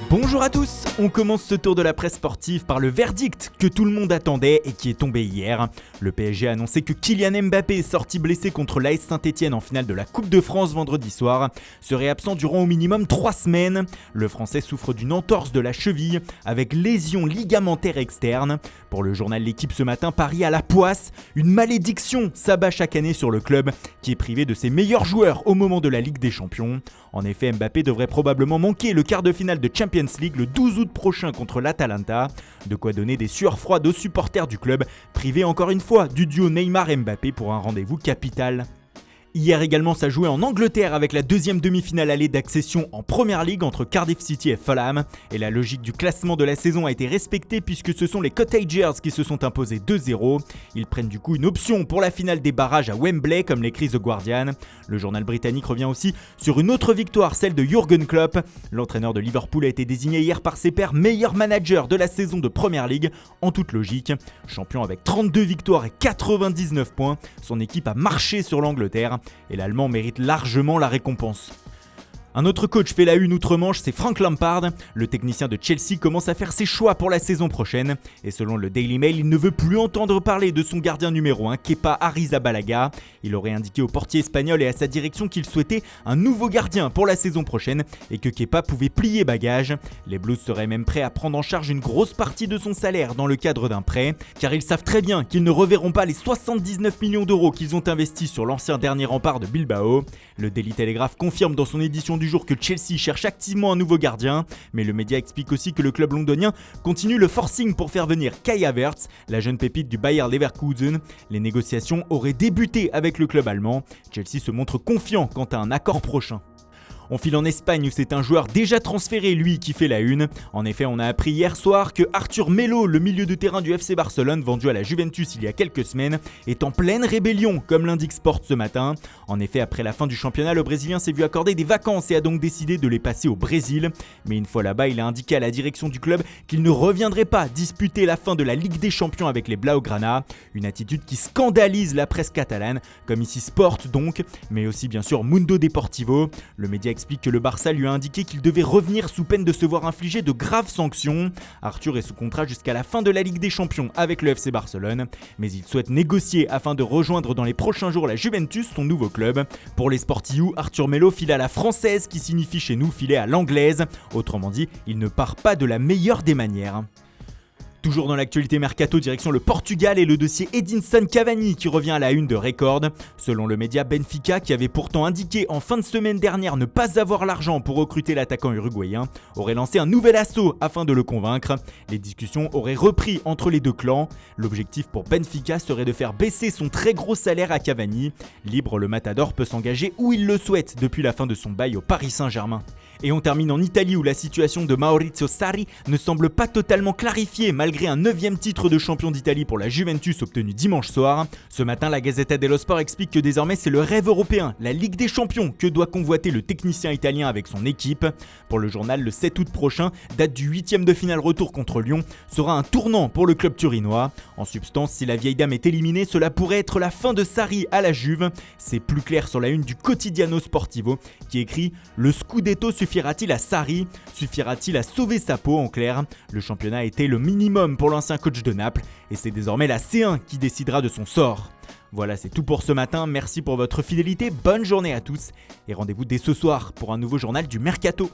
Bonjour à tous, on commence ce tour de la presse sportive par le verdict que tout le monde attendait et qui est tombé hier. Le PSG a annoncé que Kylian Mbappé, sorti blessé contre l'AS Saint-Etienne en finale de la Coupe de France vendredi soir, serait absent durant au minimum 3 semaines. Le Français souffre d'une entorse de la cheville avec lésion ligamentaire externe. Pour le journal L'Équipe ce matin, Paris à la poisse, une malédiction s'abat chaque année sur le club qui est privé de ses meilleurs joueurs au moment de la Ligue des Champions. En effet, Mbappé devrait probablement manquer le quart de finale de Champions League le 12 août prochain contre l'Atalanta. De quoi donner des sueurs froides aux supporters du club, privés encore une fois du duo Neymar-Mbappé pour un rendez-vous capital. Hier également, ça jouait en Angleterre avec la deuxième demi-finale allée d'accession en Premier League entre Cardiff City et Fulham. Et la logique du classement de la saison a été respectée puisque ce sont les Cottagers qui se sont imposés 2-0. Ils prennent du coup une option pour la finale des barrages à Wembley comme l'écrit The Guardian. Le journal britannique revient aussi sur une autre victoire, celle de Jürgen Klopp. L'entraîneur de Liverpool a été désigné hier par ses pairs meilleur manager de la saison de Premier League en toute logique. Champion avec 32 victoires et 99 points, son équipe a marché sur l'Angleterre. Et l'Allemand mérite largement la récompense. Un autre coach fait la une outre-Manche, c'est Frank Lampard. Le technicien de Chelsea commence à faire ses choix pour la saison prochaine. Et selon le Daily Mail, il ne veut plus entendre parler de son gardien numéro 1, Kepa Arrizabalaga. Il aurait indiqué au portier espagnol et à sa direction qu'il souhaitait un nouveau gardien pour la saison prochaine et que Kepa pouvait plier bagage. Les Blues seraient même prêts à prendre en charge une grosse partie de son salaire dans le cadre d'un prêt, car ils savent très bien qu'ils ne reverront pas les 79 millions d'euros qu'ils ont investis sur l'ancien dernier rempart de Bilbao. Le Daily Telegraph confirme dans son édition du jour que Chelsea cherche activement un nouveau gardien, mais le média explique aussi que le club londonien continue le forcing pour faire venir Kai Havertz, la jeune pépite du Bayer Leverkusen. Les négociations auraient débuté avec le club allemand. Chelsea se montre confiant quant à un accord prochain. On file en Espagne où c'est un joueur déjà transféré, lui, qui fait la une. En effet, on a appris hier soir que Arthur Melo, le milieu de terrain du FC Barcelone, vendu à la Juventus il y a quelques semaines, est en pleine rébellion, comme l'indique Sport ce matin. En effet, après la fin du championnat, le Brésilien s'est vu accorder des vacances et a donc décidé de les passer au Brésil. Mais une fois là-bas, il a indiqué à la direction du club qu'il ne reviendrait pas disputer la fin de la Ligue des Champions avec les Blaugrana. Une attitude qui scandalise la presse catalane, comme ici Sport donc, mais aussi bien sûr Mundo Deportivo. Le média explique que le Barça lui a indiqué qu'il devait revenir sous peine de se voir infliger de graves sanctions. Arthur est sous contrat jusqu'à la fin de la Ligue des Champions avec le FC Barcelone, mais il souhaite négocier afin de rejoindre dans les prochains jours la Juventus, son nouveau club. Pour les Sportius, Arthur Melo file à la française qui signifie chez nous filer à l'anglaise. Autrement dit, il ne part pas de la meilleure des manières. Toujours dans l'actualité mercato, direction le Portugal et le dossier Edinson Cavani qui revient à la une de Record. Selon le média Benfica, qui avait pourtant indiqué en fin de semaine dernière ne pas avoir l'argent pour recruter l'attaquant uruguayen, aurait lancé un nouvel assaut afin de le convaincre. Les discussions auraient repris entre les deux clans. L'objectif pour Benfica serait de faire baisser son très gros salaire à Cavani. Libre, le Matador peut s'engager où il le souhaite depuis la fin de son bail au Paris Saint-Germain. Et on termine en Italie où la situation de Maurizio Sarri ne semble pas totalement clarifiée malgré un 9e titre de champion d'Italie pour la Juventus obtenu dimanche soir. Ce matin, la Gazzetta dello Sport explique que désormais c'est le rêve européen, la Ligue des Champions, que doit convoiter le technicien italien avec son équipe. Pour le journal, le 7 août prochain, date du 8e de finale retour contre Lyon, sera un tournant pour le club turinois. En substance, si la vieille dame est éliminée, cela pourrait être la fin de Sarri à la Juve. C'est plus clair sur la une du Quotidiano Sportivo qui écrit « Le Scudetto suffira-t-il à Sarri ? Suffira-t-il à sauver sa peau ?» En clair, le championnat a été le minimum pour l'ancien coach de Naples et c'est désormais la C1 qui décidera de son sort. Voilà, c'est tout pour ce matin. Merci pour votre fidélité, bonne journée à tous et rendez-vous dès ce soir pour un nouveau journal du Mercato.